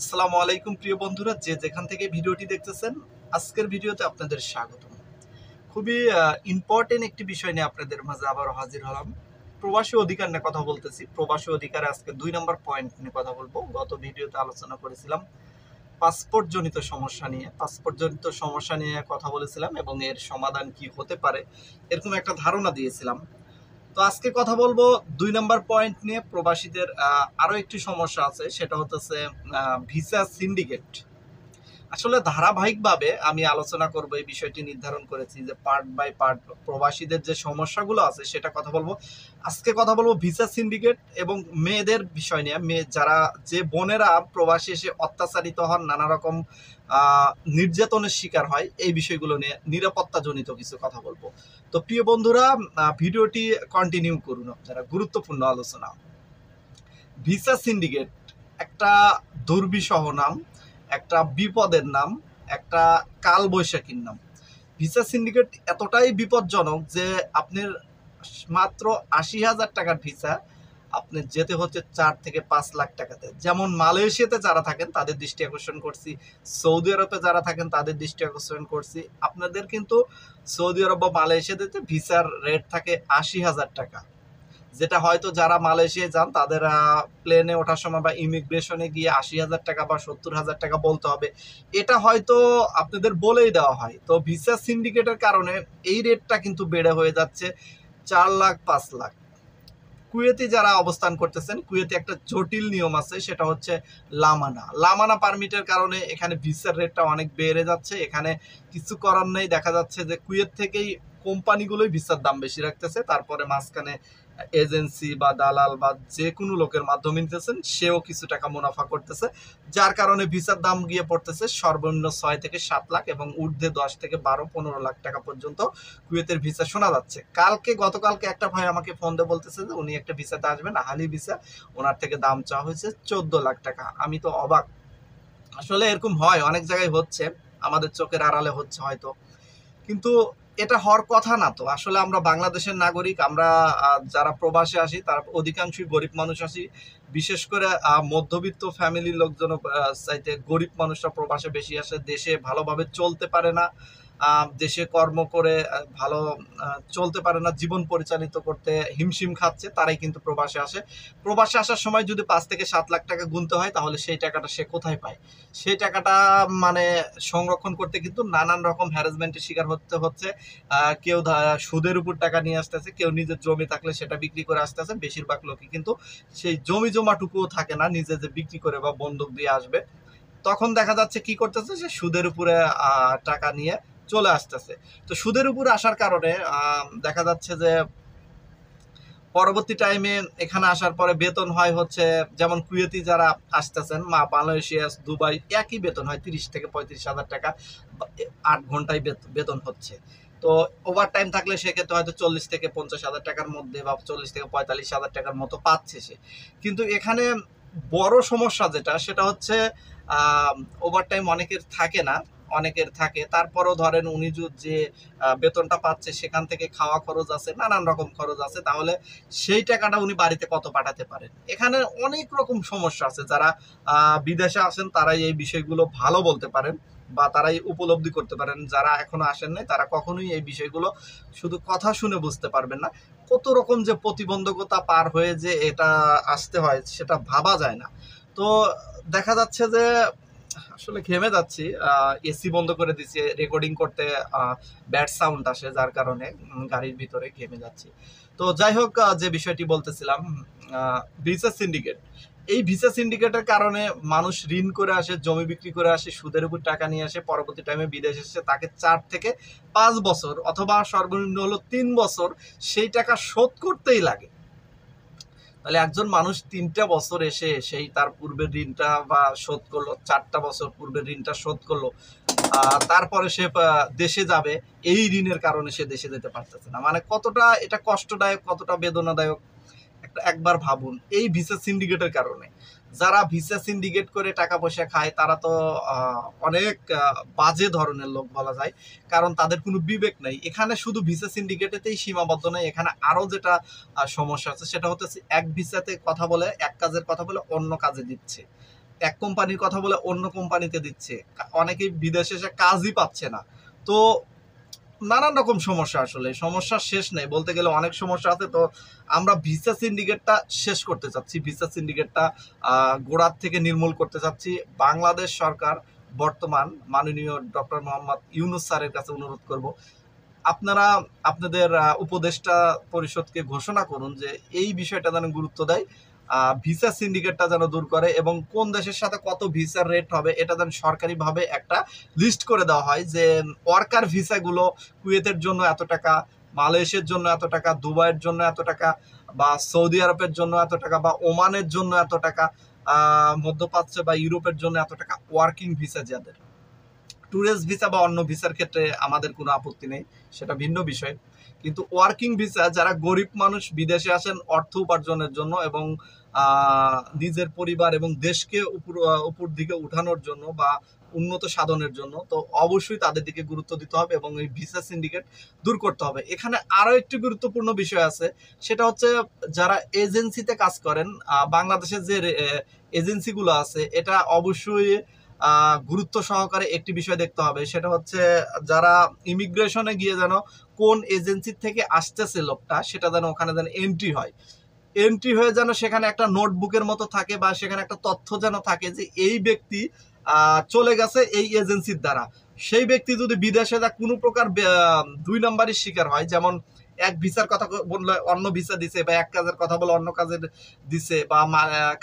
আসসালামু আলাইকুম প্রিয় বন্ধুরা, যে যেখান থেকে ভিডিওটি দেখতেছেন, আজকের ভিডিওতে আপনাদের স্বাগতম। খুবই ইম্পর্টেন্ট একটি বিষয় নিয়ে আপনাদের মাঝে আবারও হাজির হলাম। প্রবাসী অধিকার নিয়ে কথা বলতেছি। প্রবাসী অধিকারে আজকে 2 নম্বর পয়েন্ট নিয়ে কথা বলবো। গত ভিডিওতে আলোচনা করেছিলাম পাসপোর্ট জনিত সমস্যা নিয়ে। পাসপোর্ট জনিত সমস্যা নিয়ে কথা বলেছিলাম এবং এর সমাধান কি হতে পারে এরকম একটা ধারণা দিয়েছিলাম। তো আজকে কথা বলবো 2 নম্বর পয়েন্ট নিয়ে। প্রবাসীদের আরো একটি সমস্যা আছে, সেটা হচ্ছে ভিসা সিন্ডিকেট। আসলে ধারাবাহিকভাবে আমি আলোচনা করব, এই বিষয়টি নির্ধারণ করেছি যে পার্ট বাই পার্ট প্রবাসীদের যে সমস্যাগুলো আছে সেটা কথা বলবো। আজকে কথা বলবো ভিসা সিন্ডিকেট এবং মেয়েদের বিষয় নিয়ে। মেয়ে যারা, যে বোনেরা প্রবাসী এসে অত্যাচারিত হন, নানা রকম নির্যাতনের শিকার হয়, এই বিষয়গুলো নিয়ে নিরাপত্তাজনিত কিছু কথা বলবো। তো প্রিয় বন্ধুরা, ভিডিওটি কন্টিনিউ করুন, আপনারা গুরুত্বপূর্ণ আলোচনা। ভিসা সিন্ডিকেট একটা দুর্বিষহ নাম, একটা বিপদের নাম, একটা কালবৈশাখীর নাম। ভিসা সিন্ডিকেট এতটাই বিপজ্জনক যে আপনার মাত্র 80,000 টাকার ভিসা আপনি যেতে হচ্ছে 4 থেকে 5 লাখ টাকাতে। যেমন মালয়েশিয়াতে যারা থাকেন তাদের দৃষ্টি আকর্ষণ করছি, সৌদি আরবে যারা থাকেন তাদের দৃষ্টি আকর্ষণ করছি। আপনাদের কিন্তু সৌদি আরব বা মালয়েশিয়াতে ভিসার রেট থাকে 80,000 টাকা, যেটা হয়তো যারা মালয়েশিয়ায় যান তাদের প্লেনে ওঠার সময় বা ইমিগ্রেশনে গিয়ে 80,000 টাকা বা 70,000 টাকা বলতে হবে। এটা হয়তো আপনাদের বলেই দেওয়া হয়। তো ভিসা সিন্ডিকেটের কারণে এই রেটটা কিন্তু বেড়ে হয়ে যাচ্ছে 4 লাখ 5 লাখ। কুয়েতে যারা অবস্থান করতেছেন, কুয়েতে একটা জটিল নিয়ম আছে, সেটা হচ্ছে লামানা পারমিটের কারণে এখানে ভিসার রেটটা অনেক বেড়ে যাচ্ছে। এখানে কিছু করার নেই, দেখা যাচ্ছে যে কুয়েত থেকেই কোম্পানিগুলোই ভিসার দাম বেশি রাখতেছে, তারপরে মাঝখানে এজেন্সি বা দালাল বা যে কোনো লোকের মাধ্যমে নিতেছেন, সেও কিছু টাকা মুনাফা করতেছে, যার কারণে ভিসার দাম গিয়ে পড়তেছে সর্বনিম্ন 6 থেকে 7 লাখ এবং ঊর্ধ্বে 10 থেকে 12-15 লাখ টাকা পর্যন্ত কুয়েতের ভিসা শোনা যাচ্ছে। গতকালকে একটা ভাই আমাকে ফোন দিয়ে বলতেছে যে উনি একটা ভিসাতে আসবেন, আহালি ভিসা, ওনার থেকে দাম চাওয়া হয়েছে 14 লাখ টাকা। আমি তো অবাক। আসলে এরকম হয়, অনেক জায়গায় হচ্ছে, আমাদের চোখের আড়ালে হচ্ছে হয়তো, কিন্তু এটা হওয়ার কথা না। তো আসলে আমরা বাংলাদেশের নাগরিক, আমরা যারা প্রবাসে আসি তার অধিকাংশই গরিব মানুষ আসি। বিশেষ করে মধ্যবিত্ত ফ্যামিলির লোকজন চাইতে গরিব মানুষরা প্রবাসে বেশি আসে। দেশে ভালোভাবে চলতে পারে না, দেশে কর্ম করে ভালো চলতে পারে না, জীবন পরিচালিত করতে হিমশিম খাচ্ছে, তারাই কিন্তু প্রবাসে আসে। প্রবাসে আসার সময় যদি 5 থেকে 7 লাখ টাকা গুনতে হয়, তাহলে সেই টাকাটা সে কোথায় পায়? সেই টাকাটা মানে সংরক্ষণ করতে কিন্তু নানান রকম হ্যারাসমেন্টের শিকার হতে হচ্ছে। কেউ সুদের উপর টাকা নিয়ে আসতেছে, কেউ নিজের জমি থাকলে সেটা বিক্রি করে আসতেছে। বেশিরভাগ লোকই কিন্তু সেই জমি জমাটুকুও থাকে না, নিজে যে বিক্রি করে বা বন্ধক দিয়ে আসবে। তখন দেখা যাচ্ছে কি করতেছে, সে সুদের উপরে টাকা নিয়ে চলে আসতেছে। তো সুদের উপরে আসার কারণে দেখা যাচ্ছে যে পরবর্তী টাইমে এখানে আসার পরে বেতন হয় হচ্ছে, যেমন কুয়েতি যারা আসতেছেন, মালয়েশিয়া, দুবাই, একই বেতন হয় 30 থেকে 35,000 টাকা, 8 ঘন্টায় বেতন হচ্ছে। তো ওভার টাইম থাকলে সেক্ষেত্রে হয়তো 40 থেকে 50,000 টাকার মধ্যে বা 40 থেকে 45,000 টাকার মতো পাচ্ছে সে। কিন্তু এখানে বড় সমস্যা যেটা, সেটা হচ্ছে ওভার টাইম অনেকের থাকে না, অনেকের থাকে, তারপরও ধরেন উনি যে বেতনটা পাচ্ছে সেখান থেকে খাওয়া খরচ আছে, নানান রকম খরচ আছে, তাহলে সেই টাকাটা উনি বাড়িতে কত পাঠাতে পারেন? এখানে অনেক রকম সমস্যা আছে। যারা বিদেশে আসেন তারাই এই বিষয়গুলো ভালো বলতে পারেন বা তারাই উপলব্ধি করতে পারেন। যারা এখনো আসেন নাই তারা কখনোই এই বিষয়গুলো শুধু কথা শুনে বুঝতে পারবেন না। কত রকম যে প্রতিবন্ধকতা পার হয়ে যে এটা আসতে হয় সেটা ভাবা যায় না। তো দেখা যাচ্ছে যে আসলে ঘেমে যাচ্ছি, এসি বন্ধ করে দিচ্ছি, রেকর্ডিং করতে ব্যাড সাউন্ড আসে, যার কারণে গাড়ির ভিতরে ঘেমে যাচ্ছি। তো যাই হোক, যে বিষয়টি বলতেছিলাম, ভিসা সিন্ডিকেট। এই ভিসা সিন্ডিকেটের কারণে মানুষ ঋণ করে আসে, জমি বিক্রি করে আসে, সুদের উপর টাকা নিয়ে আসে, পরবর্তী টাইমে বিদেশ এসে তাকে 4 থেকে 5 বছর অথবা সর্বনিম্ন হলো 3 বছর সেই টাকা শোধ করতেই লাগে। তাহলে একজন মানুষ 3টা বছর এসে সেই তার পূর্বের ঋণটা বা শোধ করলো, 4টা বছর পূর্বের ঋণটা শোধ করলো, তারপরে সে দেশে যাবে, এই ঋণের কারণে সে দেশে যেতে পারতেছে না। মানে কতটা এটা কষ্টদায়ক, কতটা বেদনাদায়ক একবার ভাবুন। এই ভিসা সিন্ডিকেটের কারণে যারা ভিসা সিন্ডিকেট করে টাকা পয়সা খায় তারা তো অনেক বাজে ধরনের লোক বলা যায়, কারণ তাদের কোনো বিবেক নেই। এখানে শুধু ভিসা সিন্ডিকেটেতেই সীমাবদ্ধ নয়, এখানে আরো যেটা সমস্যা আছে সেটা হচ্ছে এক ভিসাতে কথা বলে, এক কাজের কথা বলে অন্য কাজে দিচ্ছে। এক কোম্পানির কথা বলে অন্য কোম্পানিতে দিচ্ছে, অনেকেই বিদেশে এসে কাজই পাচ্ছে না। তো নানান রকম সমস্যা, আসলে সমস্যার শেষ নেই, বলতে গেলে অনেক সমস্যা আছে। তো আমরা ভিসা সিন্ডিকেটটা শেষ করতে চাচ্ছি, ভিসা সিন্ডিকেটটা গোড়ার থেকে নির্মূল করতে চাচ্ছি। বাংলাদেশ সরকার বর্তমান মাননীয় ডক্টর মোহাম্মদ ইউনূস স্যারের কাছে অনুরোধ করব, আপনারা আপনাদের উপদেষ্টা পরিষদকে ঘোষণা করুন যে এই বিষয়টা যেন গুরুত্ব দেয়, ভিসা সিন্ডিকেটটা যেন দূর করে, এবং কোন দেশের সাথে কত ভিসার রেট হবে এটা যেন সরকারিভাবে একটা লিস্ট করে দেওয়া হয়, যে ওয়ার্কার ভিসাগুলো কুয়েতের জন্য এত টাকা, মালয়েশিয়ার জন্য এত টাকা, দুবাইয়ের জন্য এত টাকা, বা সৌদি আরবের জন্য এত টাকা, বা ওমানের জন্য এত টাকা, মধ্যপ্রাচ্য বা ইউরোপের জন্য এত টাকা। ওয়ার্কিং ভিসা যাদের, ট্যুরিস্ট ভিসা বা অন্য ভিসার ক্ষেত্রে আমাদের কোনো আপত্তি নেই, সেটা ভিন্ন বিষয়। কিন্তু ওয়ার্কিং ভিসা, যারা গরিব মানুষ বিদেশে আসেন অর্থ উপার্জনের জন্য এবং নিজের পরিবার এবং দেশকে উপর দিকে উঠানোর জন্য বা উন্নত সাধনের জন্য, তো অবশ্যই তাদের দিকে গুরুত্ব দিতে হবে এবং এই ভিসা সিন্ডিকেট দূর করতে হবে। এখানে আরো একটি গুরুত্বপূর্ণ বিষয় আছে, সেটা হচ্ছে যারা এজেন্সিতে কাজ করেন, বাংলাদেশের যে এজেন্সিগুলো আছে, এটা অবশ্যই গুরুত্ব সহকারে একটি বিষয় দেখতে হবে, সেটা হচ্ছে যারা ইমিগ্রেশনে গিয়ে যেন কোন এজেন্সি থেকে আসতেছে লোকটা, সেটা যেন ওখানে যেন এন্ট্রি হয়, এন্ট্রি হয়ে যেন সেখানে একটা নোটবুকের মতো থাকে, বা সেখানে একটা তথ্য যেন থাকে যে এই ব্যক্তি চলে গেছে এই এজেন্সির দ্বারা। সেই ব্যক্তি যদি বিদেশে যা কোনো প্রকার দুই নম্বরের শিকার হয়, যেমন এক ভিসার কথা বললে অন্য ভিসা দিছে, বা এক কাজের কথা বলে অন্য কাজের দিছে, বা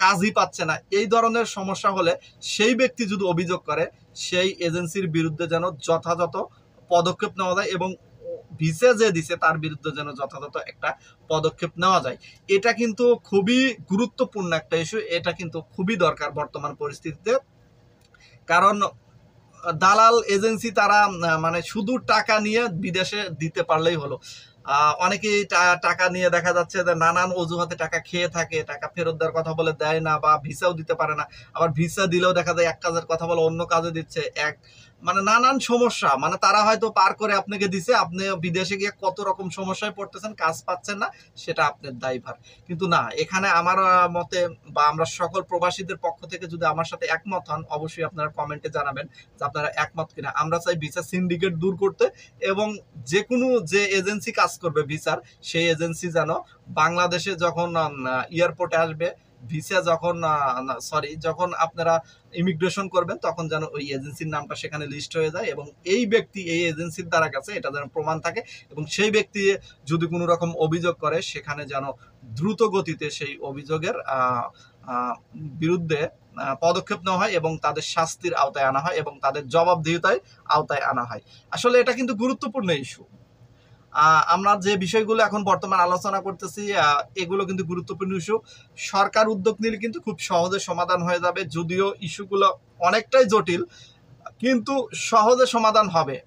কাজই পাচ্ছে না, এই ধরনের সমস্যা হলে সেই ব্যক্তি যদি অভিযোগ করে, সেই এজেন্সির বিরুদ্ধে যেন যথাযথ পদক্ষেপ নেওয়া যায়, এবং ভিসা যে দিছে তার বিরুদ্ধে যেন যথাযথ একটা পদক্ষেপ নেওয়া যায়। এটা কিন্তু খুবই গুরুত্বপূর্ণ একটা ইস্যু, এটা কিন্তু খুবই দরকার বর্তমান পরিস্থিতিতে। কারণ দালাল এজেন্সি তারা মানে শুধু টাকা নিয়ে বিদেশে দিতে পারলেই হলো। অনেকেই টাকা নিয়ে দেখা যাচ্ছে যে নানান অজুহাতে টাকা খেয়ে থাকে, টাকা ফেরত দেওয়ার কথা বলে দেয় না, বা ভিসাও দিতে পারে না। আবার ভিসা দিলেও দেখা যায় এক কাজের কথা বলে অন্য কাজে দিচ্ছে, মানে নানান সমস্যা। মানে তারা হয়তো পার করে আপনাকে দিছে, আপনি বিদেশে গিয়ে কত রকম সমস্যায় পড়তেছেন, কাজ পাচ্ছেন না, সেটা আপনার দায়ভার। কিন্তু না, এখানে আমার মতে, বা আমরা সকল প্রবাসীদের পক্ষ থেকে যদি আমার সাথে একমত হন, অবশ্যই আপনারা কমেন্টে জানাবেন যে আপনারা একমত কিনা। আমরা চাই ভিসা সিন্ডিকেট দূর করতে, এবং যে কোনো যে এজেন্সি কাজ করবে ভিসার, সেই এজেন্সি যেন বাংলাদেশে যখন এয়ারপোর্টে আসবে, ভিসা যখন যখন আপনারা ইমিগ্রেশন করবেন, তখন যেন ওই এজেন্সির নামটা সেখানে লিস্ট হয়ে যায়, এবং এই ব্যক্তি এই এজেন্সির দ্বারা গেছে এটা যেন প্রমাণ থাকে, এবং সেই ব্যক্তি যদি কোনো রকম অভিযোগ করে, সেখানে যেন দ্রুত গতিতে সেই অভিযোগের বিরুদ্ধে পদক্ষেপ নেওয়া হয়, এবং তাদের শাস্তির আওতায় আনা হয়, এবং তাদের জবাবদিহিতায় আওতায় আনা হয়। আসলে এটা কিন্তু গুরুত্বপূর্ণ ইস্যু। আমরা যে বিষয়গুলো এখন বর্তমান আলোচনা করতেছি, এগুলো কিন্তু গুরুত্বপূর্ণ ইস্যু। সরকার উদ্যোগ নিলে কিন্তু খুব সহজে সমাধান হয়ে যাবে, যদিও ইস্যুগুলো অনেকটাই জটিল, কিন্তু সহজে সমাধান হবে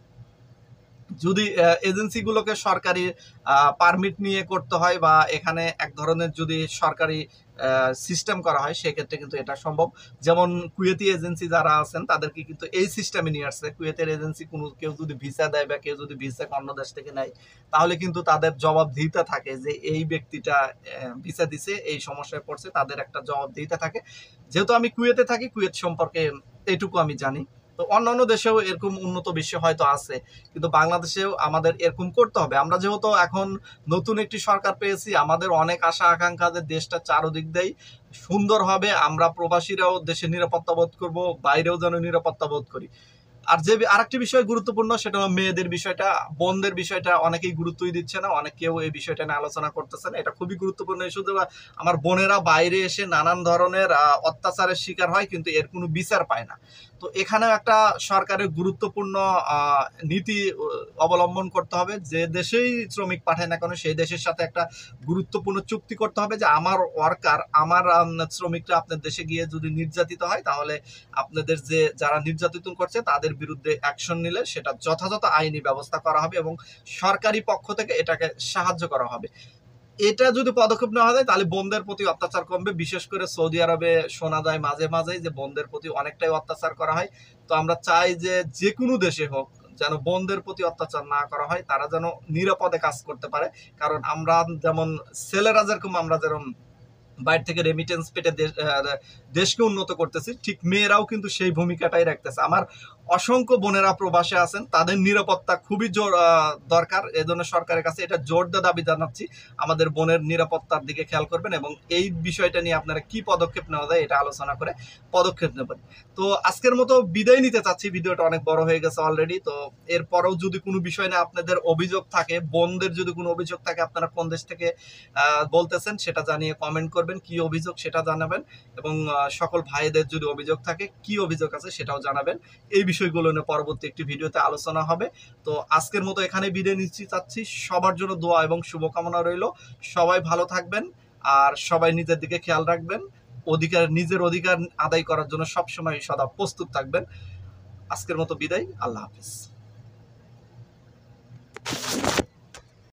যদি এজেন্সিগুলোকে সরকারি পারমিট নিয়ে করতে হয়, বা এখানে এক ধরনের যদি সরকারি সিস্টেম করা হয়, সেক্ষেত্রে কিন্তু এটা সম্ভব। যেমন কুয়েতি এজেন্সি যারা আছেন তাদেরকে কিন্তু এই সিস্টেমে নিয়ে আসছে। কুয়েতের এজেন্সি কোনো কেউ যদি ভিসা দেয়, বা কেউ যদি ভিসা অন্য দেশ থেকে নেয়, তাহলে কিন্তু তাদের জবাবদিহিতা থাকে যে এই ব্যক্তিটা ভিসা দিছে, এই সমস্যায় পড়ছে, তাদের একটা জবাবদিহিতা থাকে। যেহেতু আমি কুয়েতে থাকি, কুয়েত সম্পর্কে এইটুকু আমি জানি। তো অন্যান্য দেশেও এরকম উন্নত বিশ্ব হয়তো আছে, কিন্তু বাংলাদেশেও আমাদের এরকম করতে হবে। আমরা যেহেতু এখন নতুন একটি সরকার পেয়েছি, আমাদের অনেক আশা আকাঙ্ক্ষা যে দেশটা চারদিক দিয়েই সুন্দর হবে, আমরা প্রবাসীরাও দেশে নিরাপত্তা বোধ করব, বাইরেও যেন নিরাপত্তা বোধ করি। আর যে আরেকটি বিষয় গুরুত্বপূর্ণ, সেটা হলো মেয়েদের বিষয়টা, বোনদের বিষয়টা অনেকেই গুরুত্বই দিচ্ছে না, অনেকেও এই বিষয়টা নিয়ে আলোচনা করতেছে না। এটা খুবই গুরুত্বপূর্ণ ইস্যু। আমার বোনেরা বাইরে এসে নানান ধরনের অত্যাচারের শিকার হয়, কিন্তু এর কোনো বিচার পায় না। তো এখানেও একটা সরকারের গুরুত্বপূর্ণ নীতি অবলম্বন করতে হবে, যে দেশেই শ্রমিক পাঠায় না কেন, সেই দেশের সাথে একটা গুরুত্বপূর্ণ চুক্তি করতে হবে, যে আমার ওয়ার্কার, আমার শ্রমিকরা আপনার দেশে গিয়ে যদি নির্যাতিত হয়, তাহলে আপনাদের যে যারা নির্যাতিত করছে তাদের বিরুদ্ধে অ্যাকশন নিলে সেটা যথাযথ আইনি ব্যবস্থা করা হবে, এবং সরকারি পক্ষ থেকে এটাকে সাহায্য করা হবে। এটা যদি পদক্ষেপ নেওয়া যায়, তাহলে বোনদের প্রতি অত্যাচার কমবে। বিশেষ করে সৌদি আরবে শোনা যায় মাঝে মাঝেই যে বোনদের প্রতি অনেকটাই অত্যাচার করা হয়। তো আমরা চাই যে যে কোনো দেশে হোক, যেন বোনদের প্রতি অত্যাচার না করা হয়, তারা যেন নিরাপদে কাজ করতে পারে। কারণ আমরা যেমন ছেলেরা যেরকম, আমরা যেরকম বাইরে থেকে রেমিটেন্স পেটে দেশকে উন্নত করতেছি, ঠিক মেয়েরাও কিন্তু সেই ভূমিকাটাই রাখতেছে। আমার অসংখ্য বোনেরা প্রবাসে আছেন, তাদের নিরাপত্তা খুবই দরকার। এজন্য সরকারের কাছে এটা জোর দিয়ে দাবি জানাচ্ছি, আমাদের বোনের নিরাপত্তার দিকে খেয়াল করবেন এবং এই বিষয়টা নিয়ে আপনারা কি পদক্ষেপ নেওয়া যায় এটা আলোচনা করে পদক্ষেপ নেবেন। তো আজকের মতো বিদায় নিতে চাচ্ছি, ভিডিওটা অনেক বড় হয়ে গেছে অলরেডি। তো এরপরেও যদি কোনো বিষয় নিয়ে আপনাদের অভিযোগ থাকে, বোনদের যদি কোনো অভিযোগ থাকে, আপনারা কোন দেশ থেকে বলতেছেন সেটা জানিয়ে কমেন্ট করবেন, কি অভিযোগ সেটা জানাবেন, এবং সকল ভাইদের যদি অভিযোগ থাকে, কি অভিযোগ আছে সেটাও জানাবেন। এই বিষয়গুলো নিয়ে পরবর্তী একটি ভিডিওতে আলোচনা হবে। তো আজকের মতো এখানে বিদায় নিচ্ছি চাচ্ছি। সবার জন্য দোয়া এবং শুভকামনা রইল। সবাই ভালো থাকবেন আর সবাই নিজের দিকে খেয়াল রাখবেন। নিজের অধিকার আদায় করার জন্য সবসময় সদা প্রস্তুত থাকবেন। আজকের মতো বিদায়, আল্লাহ হাফিজ।